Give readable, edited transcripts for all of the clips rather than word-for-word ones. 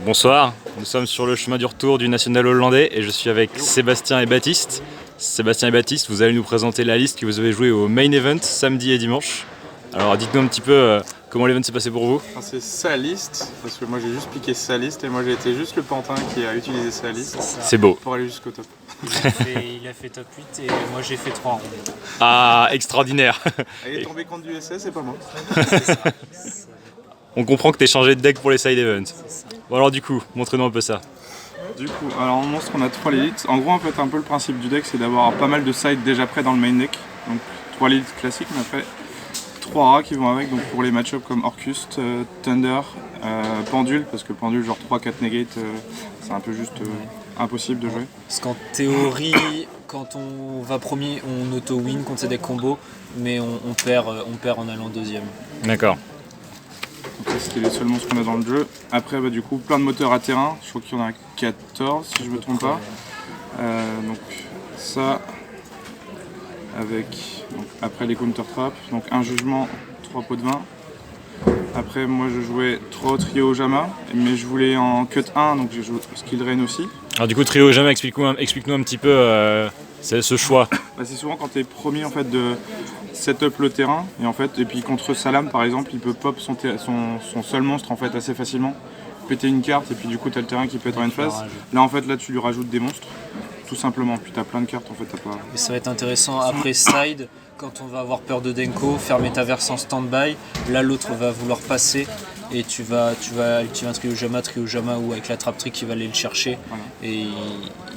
Bonsoir, nous sommes sur le chemin du retour du national hollandais et je suis avec Sébastien et Baptiste. Sébastien et Baptiste, vous allez nous présenter la liste que vous avez jouée au main event samedi et dimanche. Alors dites-nous un petit peu comment l'event s'est passé pour vous. C'est sa liste, parce que moi j'ai juste piqué sa liste et moi j'ai été juste le pantin qui a utilisé sa liste. C'est beau. Pour aller jusqu'au top. Il a fait top 8 et moi j'ai fait 3 rondes. Ah, extraordinaire. Il est tombé contre du SS, c'est pas moi. On comprend que tu as changé de deck pour les side events. Bon alors du coup, montrez-nous un peu ça. Du coup, alors en monstre on a 3 Lilith. En gros en fait un peu le principe du deck c'est d'avoir pas mal de sides déjà prêts dans le main deck. Donc 3 Lilith classiques, mais après 3 rats qui vont avec, donc pour les match-ups comme Orcust, Thunder, Pendule, parce que Pendule genre 3-4 negate, c'est un peu juste impossible de jouer. Parce qu'en théorie, quand on va premier, on auto-win contre ces decks combos, mais on perd en allant deuxième. D'accord. Donc ça c'était les seuls monstres qu'on a dans le jeu. Après du coup plein de moteurs à terrain, je crois qu'il y en a 14 si je me trompe pas. Donc ça avec après les counter traps, donc un jugement, 3 pots de vin. Après moi je jouais 3 trio Jama, mais je voulais en cut 1 donc j'ai joué skill rain aussi. Alors du coup trio Jama, explique-nous un petit peu ce choix. C'est souvent quand tu es premier en fait de setup le terrain et puis contre Salam par exemple il peut pop son seul monstre en fait assez facilement, péter une carte et puis du coup tu as le terrain qui peut être en une phase. Là en fait là tu lui rajoutes des monstres tout simplement, puis tu as plein de cartes en fait. Et ça va être intéressant après side, quand on va avoir peur de Denko, faire métaverse en stand-by, là l'autre va vouloir passer et tu vas activer un trio Jama ou avec la trap trick qui va aller le chercher, voilà. Et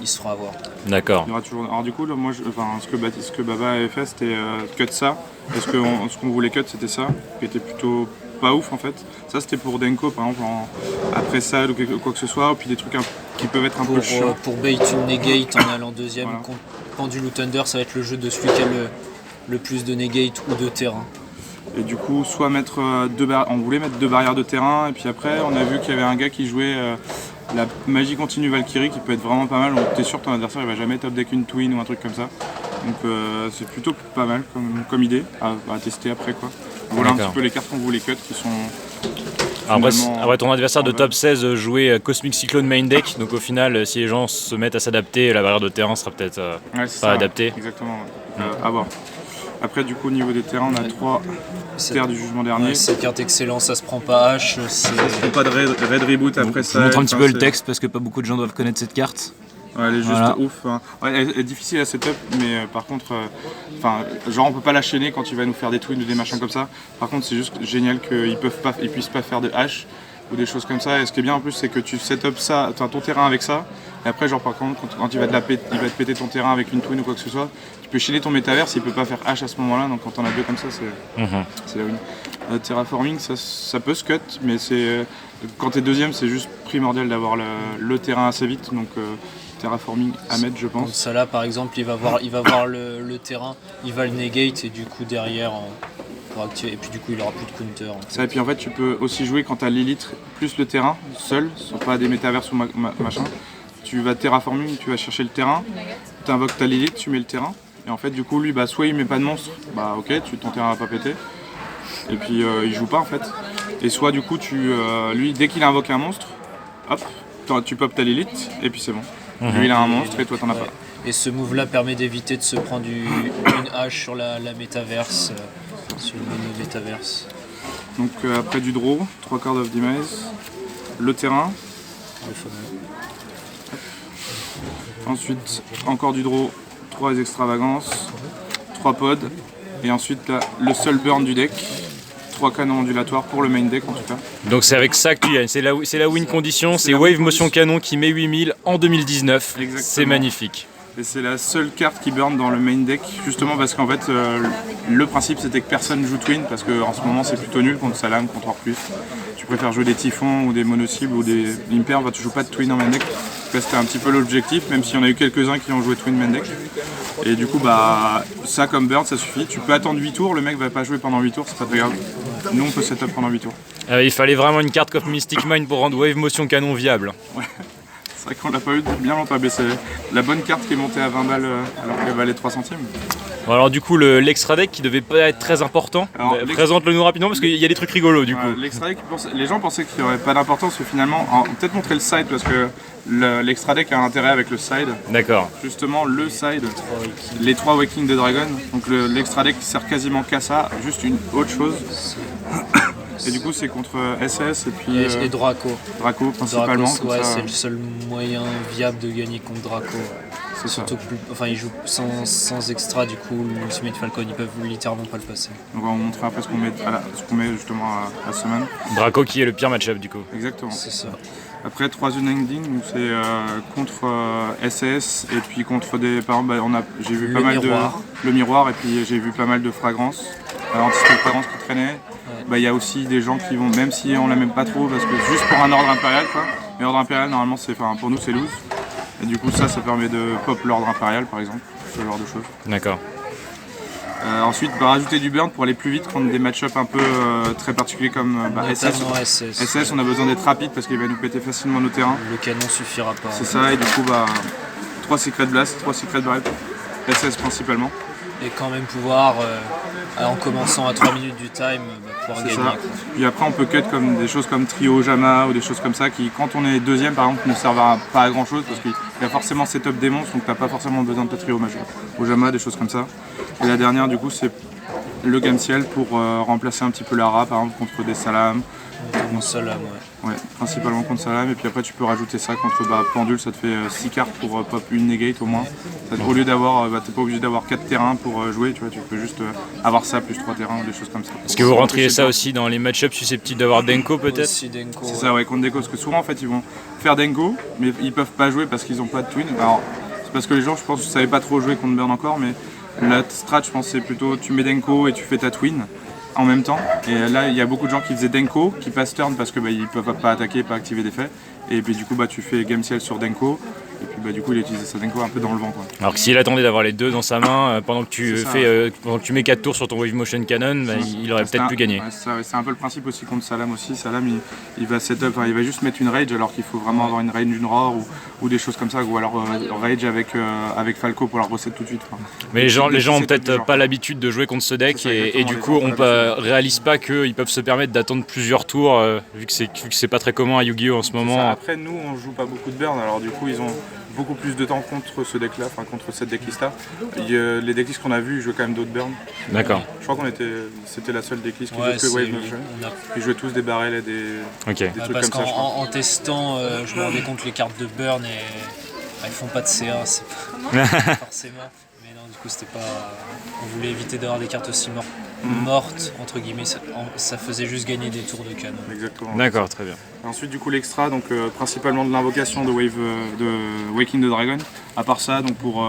il se fera avoir. D'accord. Il y aura toujours... Alors du coup là, moi ce que Baba avait fait c'était cut ça, parce que ce qu'on voulait cut c'était ça, qui était plutôt pas ouf en fait. Ça c'était pour Denko par exemple après ça ou quoi que ce soit, ou puis des trucs qui peuvent être un peu chiants. Pour bait une negate en allant deuxième, voilà. Contre Pendule ou Thunder, ça va être le jeu de celui qui a le plus de negate ou de terrain. Et du coup, soit mettre on voulait mettre 2 barrières de terrain, et puis après on a vu qu'il y avait un gars qui jouait la magie continue Valkyrie qui peut être vraiment pas mal, donc t'es sûr que ton adversaire il va jamais top deck une twin ou un truc comme ça. Donc c'est plutôt pas mal comme idée à tester après quoi. Voilà un petit peu les cartes qu'on voulait cut qui sont... Après ton adversaire de top 16 jouait Cosmic Cyclone main deck, donc au final si les gens se mettent à s'adapter, la barrière de terrain sera peut-être pas adaptée. Exactement, à voir. Après du coup au niveau des terrains on a 3 terres du jugement dernier. Cette carte excellente, ça se prend pas H. Ça se prend pas de raid reboot après ça. Je montre un petit peu le texte parce que pas beaucoup de gens doivent connaître cette carte. Ouais, elle est juste ouf. Hein. Ouais, elle est difficile à setup, mais par contre, genre on peut pas la chaîner quand tu vas nous faire des twins ou des machins comme ça. Par contre, c'est juste génial qu'ils puissent pas faire de hache ou des choses comme ça. Et ce qui est bien en plus, c'est que tu setup ça, ton terrain avec ça. Et après, genre par contre, quand il va te péter ton terrain avec une twin ou quoi que ce soit, tu peux chaîner ton métaverse, il peut pas faire hache à ce moment-là. Donc quand on a deux comme ça, c'est la win. Terraforming, ça peut se cut, mais quand t'es deuxième, c'est juste primordial d'avoir le terrain assez vite. Donc terraforming à mettre, je pense. Ça là par exemple il va voir le terrain, il va le negate et du coup derrière pour activer, et puis du coup il aura plus de counter. Ça, et puis en fait tu peux aussi jouer quand tu as Lilith plus le terrain seul, ce sont pas des métaverses ou machin. Tu vas terraforming, tu vas chercher le terrain, tu invoques ta Lilith, tu mets le terrain et en fait du coup lui soit il met pas de monstre, ok ton terrain va pas péter et puis il joue pas en fait. Et soit du coup lui dès qu'il invoque un monstre, hop, tu pop ta Lilith et puis c'est bon. Lui il a un monstre et toi t'en as pas. Et ce move là permet d'éviter de se prendre une hache sur la métaverse, sur le menu métaverse. Donc après du draw, 3 cards of demise, le terrain. Ensuite encore du draw, 3 extravagances, 3 pods, et ensuite là, le seul burn du deck. 3 canons ondulatoires pour le main deck en tout cas. Donc c'est avec ça que tu gagnes, c'est la win condition, c'est Wave Motion Canon qui met 8000 en 2019. Exactement. C'est magnifique. Et c'est la seule carte qui burn dans le main deck, justement parce qu'en fait le principe c'était que personne joue Twin, parce qu'en ce moment c'est plutôt nul contre Salam, contre Orcus. Tu préfères jouer des Typhons ou des mono-cibles ou des Imper, tu joues pas de Twin en main deck. C'était un petit peu l'objectif, même s'il y en a eu quelques-uns qui ont joué Twin main deck. Et du coup ça comme burn ça suffit, tu peux attendre 8 tours, le mec va pas jouer pendant 8 tours, c'est pas très grave. Nous on peut setup pendant 8 tours. Il fallait vraiment une carte comme Mystic Mind pour rendre Wave Motion Canon viable. Ouais. C'est vrai qu'on l'a pas eu bien longtemps, mais c'est la bonne carte qui est montée à 20 balles alors qu'elle valait 3 centimes. Bon, alors du coup, l'extra deck qui devait pas être très important, Alors, présente-le nous rapidement parce qu'il y a des trucs rigolos du coup. L'extra deck, les gens pensaient qu'il n'y aurait pas d'importance, mais finalement, peut-être montrer le side parce que l'extra deck a un intérêt avec le side. D'accord. Justement, le side, les 3 Waking the Dragon, donc l'extra deck sert quasiment qu'à ça, juste une autre chose. Et du coup, c'est contre SS et puis Et Draco. Draco principalement. Draco, ouais, ça, c'est le seul moyen viable de gagner contre Draco. c'est ça. Surtout que ils jouent sans extra, du coup, l'Ultimate Falcon, ils peuvent littéralement pas le passer. Donc on va vous montrer après ce qu'on met justement à Summon. Draco qui est le pire match-up du coup. Exactement. C'est ça. Après 3 Unending, donc c'est contre SS et puis contre des. Par exemple, j'ai vu pas mal miroir. le miroir et puis j'ai vu pas mal de fragrances. Anti-spell fragrance qui traînaient. Il y a aussi des gens qui vont, même si on la même pas trop, parce que juste pour un ordre impérial quoi. Mais ordre impérial normalement pour nous c'est loose. Et du coup ça permet de pop l'ordre impérial par exemple, ce genre de choses. D'accord. Ensuite rajouter du burn pour aller plus vite contre des match-up un peu très particuliers comme SS. Notamment SS. SS on a besoin d'être rapide parce qu'il va nous péter facilement nos terrains. Le canon suffira pas. C'est ça et du coup 3 Secret Blast, 3 Secret Barrel, SS principalement. Et quand même pouvoir, en commençant à 3 minutes du time, pouvoir C'est gagner. ça. Puis après on peut cut comme des choses comme Trio Jama ou des choses comme ça qui quand on est deuxième par exemple ne servent pas à grand chose parce qu'il y a forcément setup des monstres donc t'as pas forcément besoin de ta Trio Majeur. Au Jama des choses comme ça. Et la dernière du coup c'est le Gamciel pour remplacer un petit peu Lara par exemple contre des Salam. Notamment Salam, ouais. Ouais, principalement contre Salam et puis après tu peux rajouter ça contre Pendule, ça te fait 6 cartes pour pop une negate au moins. Au lieu d'avoir, t'es pas obligé d'avoir 4 terrains pour jouer, tu vois, tu peux juste avoir ça plus 3 terrains ou des choses comme ça. Est-ce que vous rentriez ça aussi dans les match-ups susceptibles d'avoir Denko peut-être? Aussi Denko. C'est ça, ouais, contre Denko, parce que souvent en fait ils vont faire Denko, mais ils peuvent pas jouer parce qu'ils ont pas de twin. Alors c'est parce que les gens, je pense, ne savaient pas trop jouer contre Burn encore, mais la strat, je pense, c'est plutôt tu mets Denko et tu fais ta twin en même temps. Et là, il y a beaucoup de gens qui faisaient Denko, qui passent turn parce que ils peuvent pas attaquer, pas activer d'effet. Et puis du coup, tu fais Gameciel sur Denko. Et puis du coup, il utilise sa Denko un peu dans le vent, quoi. Alors que s'il attendait d'avoir les deux dans sa main pendant que tu C'est ça, pendant que tu mets 4 tours sur ton Wave Motion Cannon, il aurait peut-être pu gagner. Ouais, c'est un peu le principe aussi contre Salam aussi. Salam il va setup, il va juste mettre une rage alors qu'il faut vraiment avoir une range d'une roar ou des choses comme ça, ou alors rage avec Falco pour la reset tout de suite. Mais les gens ont peut-être genre. pas l'habitude de jouer contre ce deck C'est ça, et exactement, du les coup gens on ont pas réalise pas qu'ils peuvent se permettre d'attendre plusieurs tours vu que c'est pas très commun à Yu-Gi-Oh en ce moment. Après, nous on joue pas beaucoup de burn, alors du coup ils ont beaucoup plus de temps contre ce deck là, enfin contre cette decklist là. Les decklists qu'on a vus, ils jouaient quand même d'autres burns. D'accord. Je crois c'était la seule decklist qui Ouais, jouait que Wave oui, Motion. on a- Ils jouaient tous des barrels et des Ok. trucs parce comme ça, je crois. qu'en testant, je me rendais compte que les cartes de burn, elles font pas de CA, c'est pas forcément. Mais non, du coup, c'était pas. On voulait éviter d'avoir des cartes aussi mortes, entre guillemets. Ça faisait juste gagner des tours de canon. Exactement. D'accord, très bien. Et ensuite, du coup, l'extra, donc principalement de l'invocation de Wave de Waking the Dragon. À part ça, donc pour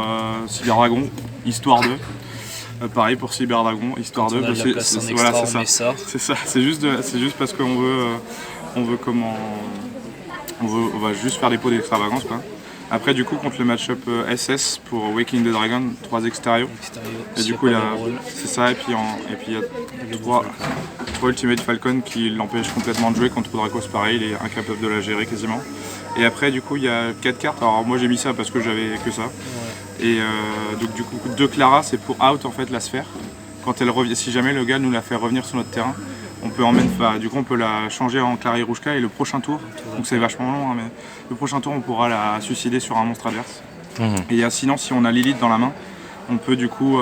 Cyber Dragon, histoire de. Pareil pour Cyber Dragon, histoire Quand de. on a de la place en extra, voilà, on c'est met ça. C'est ça. C'est juste parce qu'on veut comment. On va juste faire des pots d'extravagance, quoi. Après, du coup, contre le match-up SS pour Waking the Dragon, 3 extérieurs. Et du coup, c'est ça, et puis il y a 3 Ultimate Falcon qui l'empêchent complètement de jouer. Contre Dracos, pareil, il est incapable de la gérer quasiment. Et après, du coup, il y a 4 cartes. Alors, moi j'ai mis ça parce que j'avais que ça. Ouais. Et donc, du coup, 2 Clara, c'est pour out en fait la sphère. Quand elle revient, si jamais le gars nous la fait revenir sur notre terrain, du coup, on peut la changer en Clary Rouchka et le prochain tour, donc c'est vachement long, hein, mais le prochain tour, on pourra la suicider sur un monstre adverse. Et sinon, si on a Lilith dans la main, on peut du coup,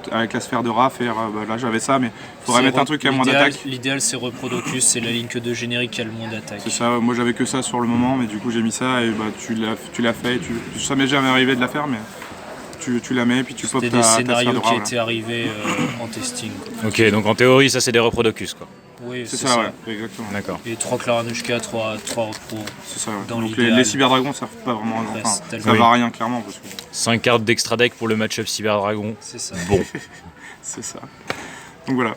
avec la sphère de Ra, faire. Là, j'avais ça, mais il faudrait mettre un truc à moins d'attaque. L'idéal, c'est Reprodocus, c'est la ligne que de générique qui a le moins d'attaque. C'est ça, moi j'avais que ça sur le moment, mais du coup, j'ai mis ça et tu l'as fait. Ça m'est jamais arrivé de la faire, mais. Tu la mets et puis tu pop ta C'était des sphère scénarios de qui Ra, étaient arrivés en testing, quoi. Ok, donc en théorie ça c'est des reprodocus quoi. Oui, C'est ça, ouais, exactement. D'accord. Et 3 Klaranushka, 3 repro. C'est ça, ouais. Dans Donc l'idéal. les cyberdragons servent pas vraiment à grand. Enfin, Reste ça Oui. va à rien clairement parce que 5 cartes d'extra deck pour le match-up Cyber Dragon. C'est ça. Bon. c'est ça. Donc voilà.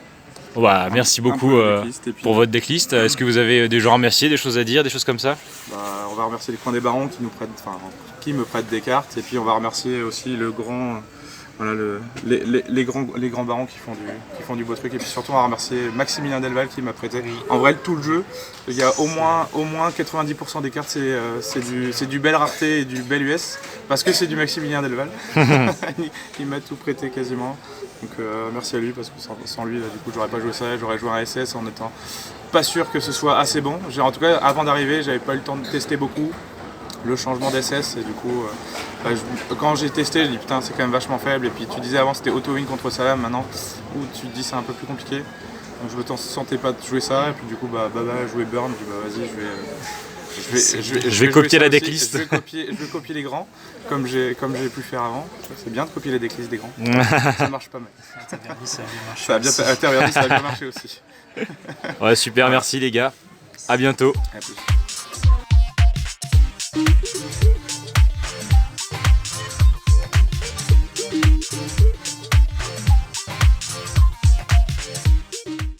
Bon, bah, merci Un peu beaucoup de decklist, et puis, pour votre decklist. Est-ce que vous avez des gens à remercier, des choses à dire, des choses comme ça? on va remercier les coins des barons qui me prêtent des cartes et puis on va remercier aussi le grand voilà, les grands barons qui font du beau truc. Et puis surtout, on va remercier Maximilien Delval qui m'a prêté. En vrai, tout le jeu, il y a au moins 90% des cartes, c'est du bel rareté et du bel US, parce que c'est du Maximilien Delval. Il m'a tout prêté quasiment. Donc merci à lui, parce que sans lui, là, du coup, j'aurais pas joué ça, j'aurais joué un SS en étant pas sûr que ce soit assez bon. En tout cas, avant d'arriver, j'avais pas eu le temps de tester beaucoup le changement d'SS, et du coup quand j'ai testé, j'ai dit putain, c'est quand même vachement faible. Et puis tu disais avant c'était auto-win contre Salam, maintenant où tu te dis c'est un peu plus compliqué, donc je me sentais pas de jouer ça. Et puis du coup jouer Burn, je dis vas-y, je vais copier la decklist. Je vais copier les grands comme j'ai pu faire avant. C'est bien de copier la decklist des grands. Ça marche pas mal. Ça a bien marché aussi. Ouais, super, merci les gars, à bientôt. À plus.